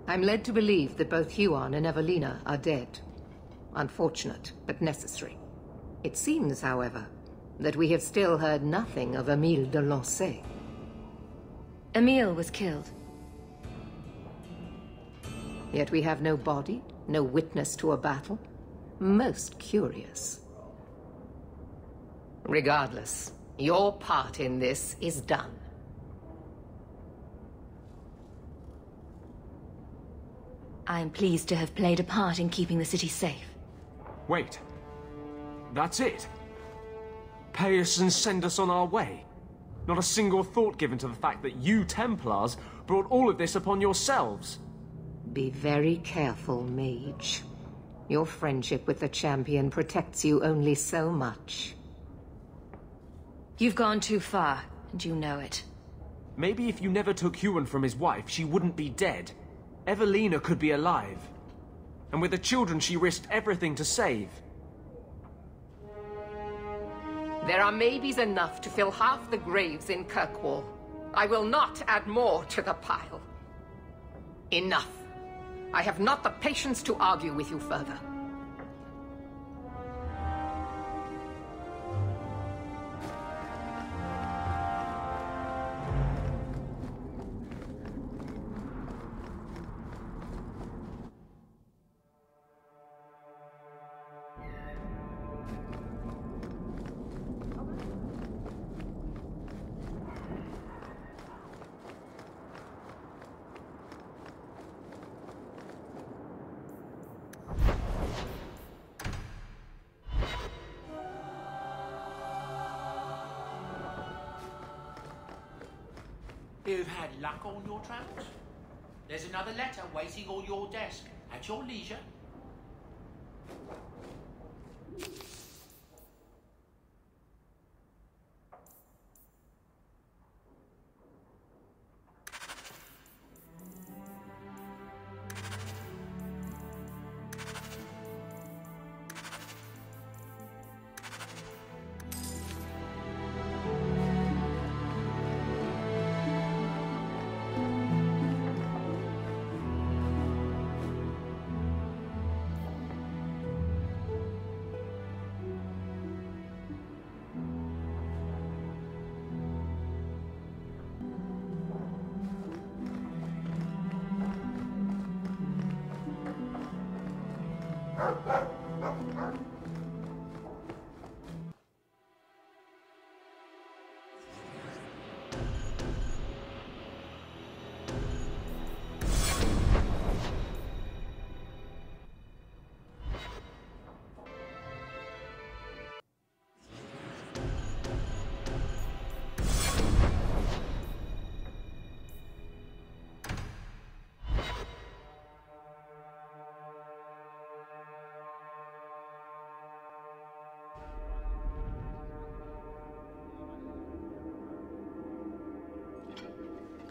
I'm led to believe that both Huon and Evelina are dead. Unfortunate, but necessary. It seems, however, that we have still heard nothing of Emile de Lancey. Emile was killed. Yet we have no body, no witness to a battle. Most curious. Regardless, your part in this is done. I am pleased to have played a part in keeping the city safe. Wait. That's it? Pay us and send us on our way? Not a single thought given to the fact that you Templars brought all of this upon yourselves? Be very careful, mage. Your friendship with the champion protects you only so much. You've gone too far, and you know it. Maybe if you never took Huon from his wife, she wouldn't be dead. Evelina could be alive. And with the children she risked everything to save. There are maybes enough to fill half the graves in Kirkwall. I will not add more to the pile. Enough. I have not the patience to argue with you further. You've had luck on your travels. There's another letter waiting on your desk, at your leisure.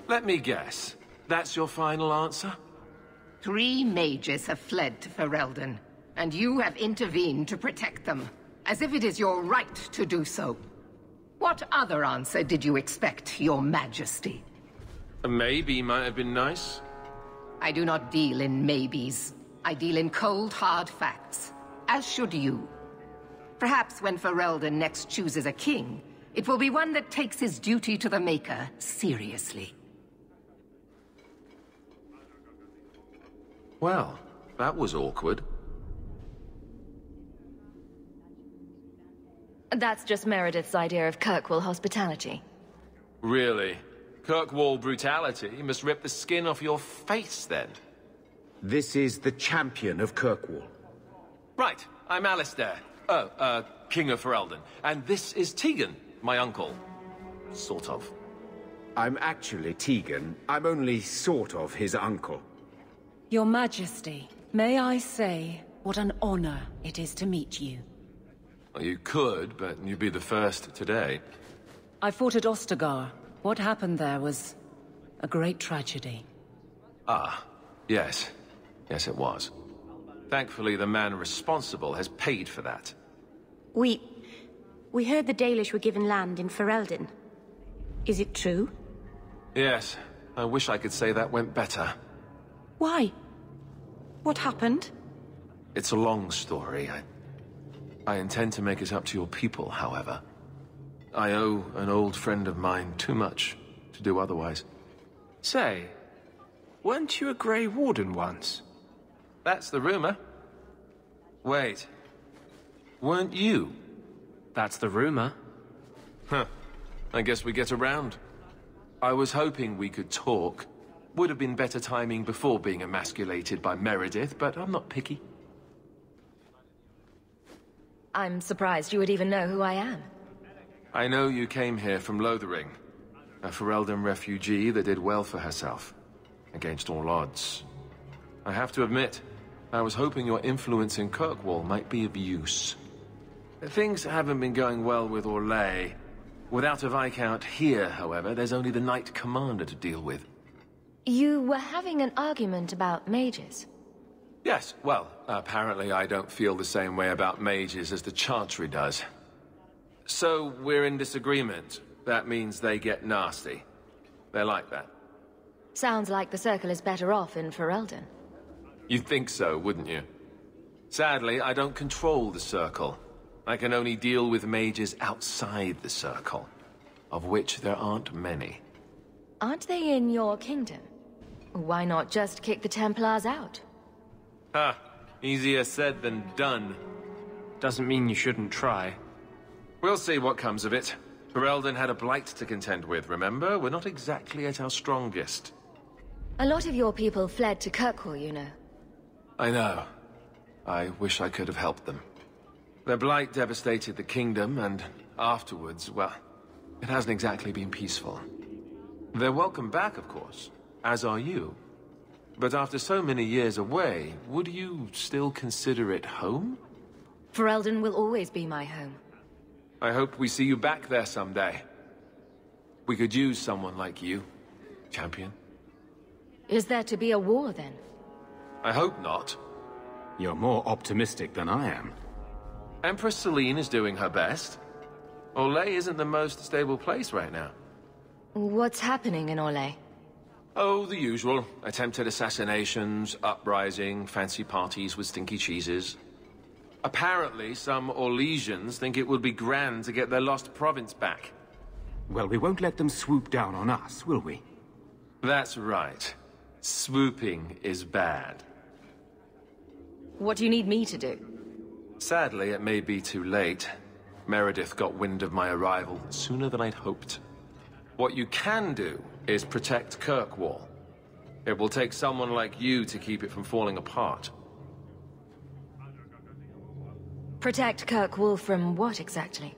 Let me guess. That's your final answer? 3 mages have fled to Ferelden, and you have intervened to protect them, as if it is your right to do so. What other answer did you expect, your majesty? A maybe might have been nice. I do not deal in maybes. I deal in cold, hard facts, as should you. Perhaps when Ferelden next chooses a king, it will be one that takes his duty to the Maker seriously. Well, that was awkward. That's just Meredith's idea of Kirkwall hospitality. Really? Kirkwall brutality must rip the skin off your face, then. This is the champion of Kirkwall. Right, I'm Alistair. King of Ferelden. And this is Tegan, my uncle. Sort of. I'm actually Tegan. I'm only sort of his uncle. Your Majesty, may I say what an honor it is to meet you. Well, you could, but you'd be the first today. I fought at Ostagar. What happened there was a great tragedy. Ah, yes. Yes, it was. Thankfully, the man responsible has paid for that. We heard the Dalish were given land in Ferelden. Is it true? Yes. I wish I could say that went better. Why? What happened? It's a long story. I intend to make it up to your people, however. I owe an old friend of mine too much to do otherwise. Say, weren't you a Grey Warden once? That's the rumor. Wait. Weren't you? That's the rumor. Huh. I guess we get around. I was hoping we could talk. Would have been better timing before being emasculated by Meredith, but I'm not picky. I'm surprised you would even know who I am. I know you came here from Lothering, a Ferelden refugee that did well for herself, against all odds. I have to admit, I was hoping your influence in Kirkwall might be of use. Things haven't been going well with Orlais. Without a Viscount here, however, there's only the Knight Commander to deal with. You were having an argument about mages. Yes, well, apparently I don't feel the same way about mages as the Chantry does. So, we're in disagreement. That means they get nasty. They're like that. Sounds like the Circle is better off in Ferelden. You'd think so, wouldn't you? Sadly, I don't control the Circle. I can only deal with mages outside the Circle, of which there aren't many. Aren't they in your kingdom? Why not just kick the Templars out? Ha! Easier said than done. Doesn't mean you shouldn't try. We'll see what comes of it. Ferelden had a blight to contend with, remember? We're not exactly at our strongest. A lot of your people fled to Kirkwall, you know. I know. I wish I could have helped them. Their blight devastated the kingdom, and afterwards, well, it hasn't exactly been peaceful. They're welcome back, of course, as are you. But after so many years away, would you still consider it home? Ferelden will always be my home. I hope we see you back there someday. We could use someone like you, champion. Is there to be a war, then? I hope not. You're more optimistic than I am. Empress Celine is doing her best. Orlais isn't the most stable place right now. What's happening in Orlais? Oh, the usual. Attempted assassinations, uprising, fancy parties with stinky cheeses. Apparently, some Orlesians think it would be grand to get their lost province back. Well, we won't let them swoop down on us, will we? That's right. Swooping is bad. What do you need me to do? Sadly, it may be too late. Meredith got wind of my arrival sooner than I'd hoped. What you can do is protect Kirkwall. It will take someone like you to keep it from falling apart. Protect Kirkwall from what, exactly?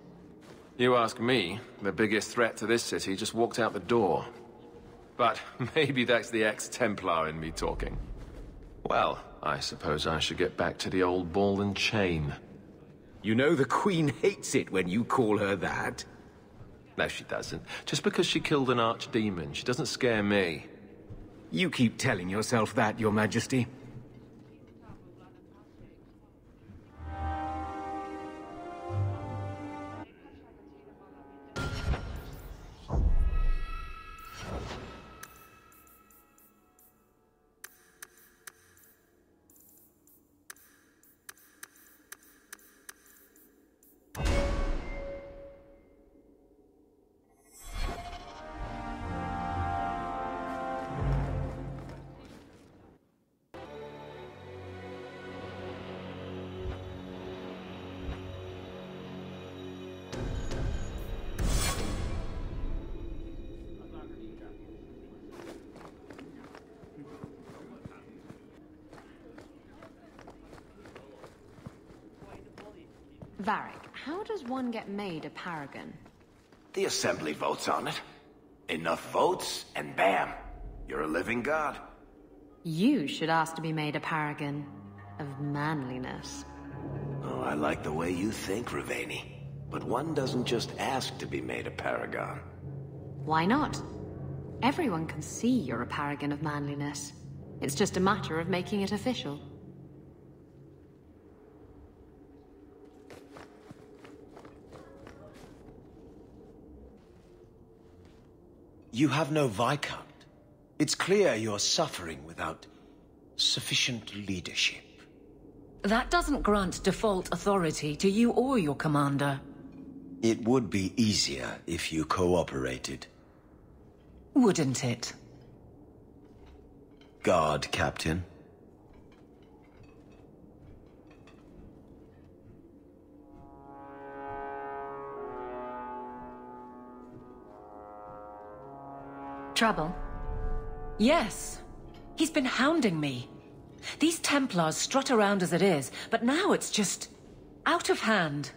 You ask me, the biggest threat to this city just walked out the door. But maybe that's the ex-Templar in me talking. Well, I suppose I should get back to the old ball and chain. You know the Queen hates it when you call her that. No, she doesn't. Just because she killed an archdemon, she doesn't scare me. You keep telling yourself that, Your Majesty. Varric, how does one get made a paragon? The Assembly votes on it. Enough votes, and bam! You're a living god. You should ask to be made a paragon of manliness. Oh, I like the way you think, Rivaini. But one doesn't just ask to be made a paragon. Why not? Everyone can see you're a paragon of manliness. It's just a matter of making it official. You have no Viscount. It's clear you're suffering without sufficient leadership. That doesn't grant default authority to you or your commander. It would be easier if you cooperated. Wouldn't it? Guard, Captain. Trouble? Yes. He's been hounding me. These Templars strut around as it is, but now it's just out of hand.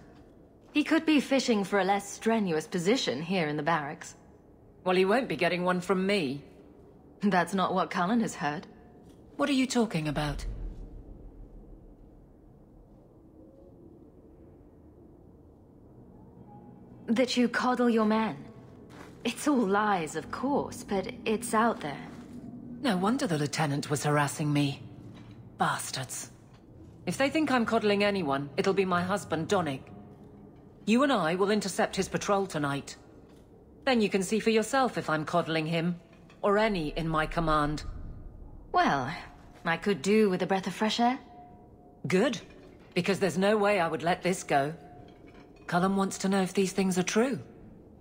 He could be fishing for a less strenuous position here in the barracks. Well, he won't be getting one from me. That's not what Cullen has heard. What are you talking about? That you coddle your men. It's all lies, of course, but it's out there. No wonder the Lieutenant was harassing me. Bastards. If they think I'm coddling anyone, it'll be my husband, Donnic. You and I will intercept his patrol tonight. Then you can see for yourself if I'm coddling him, or any in my command. Well, I could do with a breath of fresh air. Good, because there's no way I would let this go. Cullen wants to know if these things are true.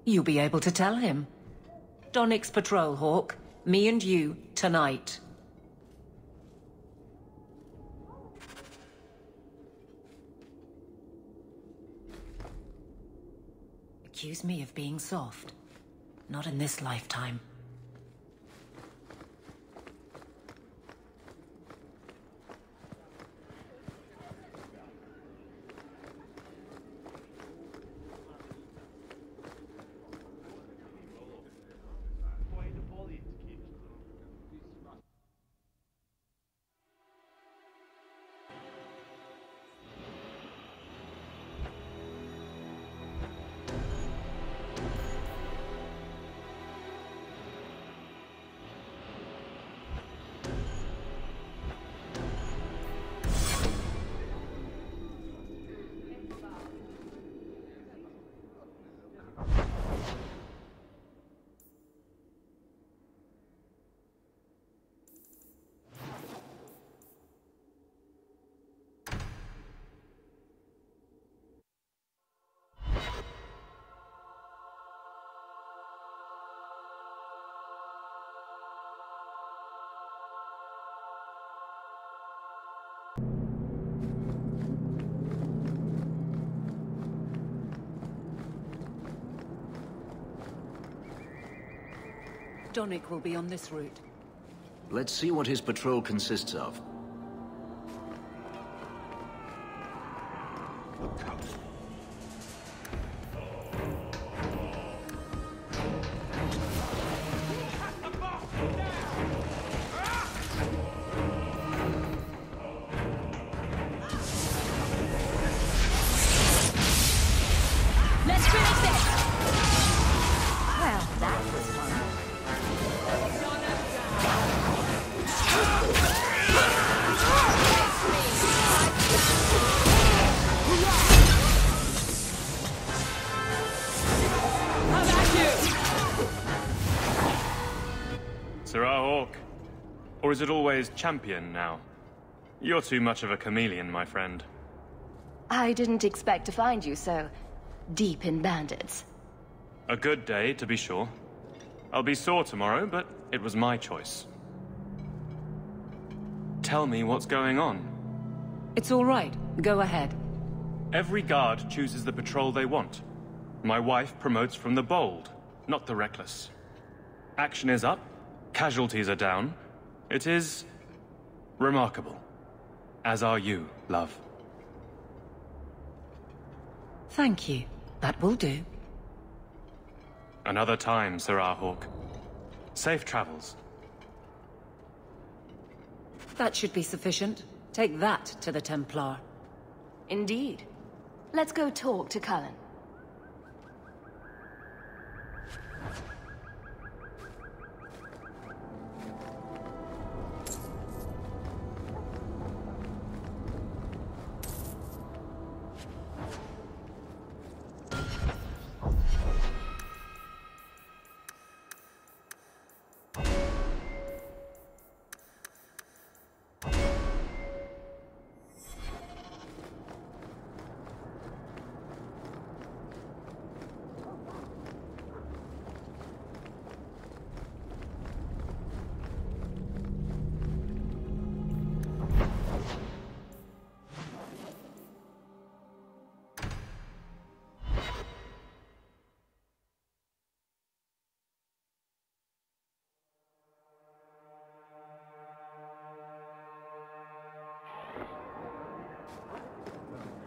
You'll be able to tell him. Donnic's patrol, Hawke. Me and you, tonight. Accuse me of being soft. Not in this lifetime. Donnic will be on this route. Let's see what his patrol consists of. Let's finish this! Well, that was fun. Serah Hawke. Or is it always champion now? You're too much of a chameleon, my friend. I didn't expect to find you so deep in bandits. A good day, to be sure. I'll be sore tomorrow, but it was my choice. Tell me what's going on. It's all right. Go ahead. Every guard chooses the patrol they want. My wife promotes from the bold, not the reckless. Action is up, casualties are down. It is remarkable. As are you, love. Thank you. That will do. Another time, Serah Hawke. Safe travels. That should be sufficient. Take that to the Templar. Indeed. Let's go talk to Cullen.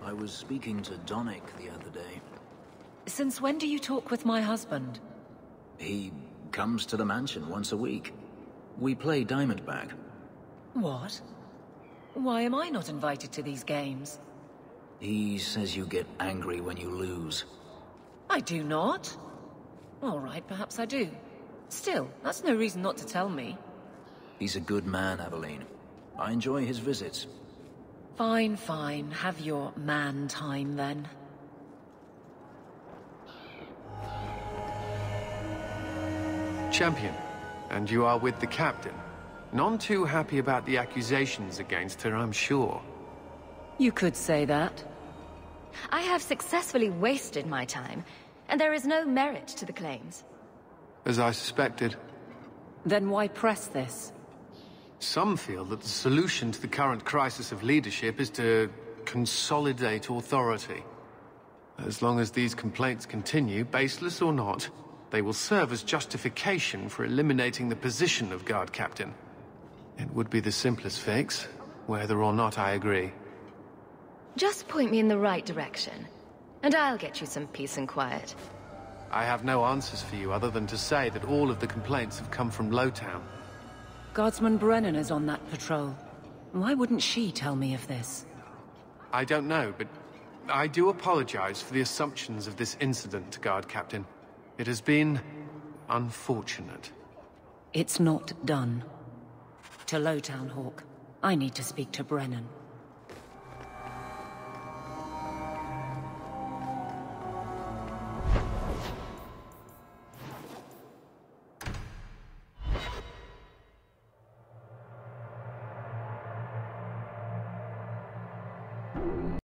I was speaking to Donnic the other day. Since when do you talk with my husband? He comes to the mansion once a week. We play Diamondback. What? Why am I not invited to these games? He says you get angry when you lose. I do not. All right, perhaps I do. Still, that's no reason not to tell me. He's a good man, Aveline. I enjoy his visits. Fine, fine. Have your man time, then. Champion, and you are with the captain. None too happy about the accusations against her, I'm sure. You could say that. I have successfully wasted my time, and there is no merit to the claims. As I suspected. Then why press this? Some feel that the solution to the current crisis of leadership is to consolidate authority. As long as these complaints continue, baseless or not, they will serve as justification for eliminating the position of guard captain. It would be the simplest fix, whether or not I agree. Just point me in the right direction, and I'll get you some peace and quiet. I have no answers for you other than to say that all of the complaints have come from Lowtown. Guardsman Brennan is on that patrol. Why wouldn't she tell me of this? I don't know, but I do apologize for the assumptions of this incident, Guard Captain. It has been unfortunate. It's not done. To Lowtown, Hawke. I need to speak to Brennan.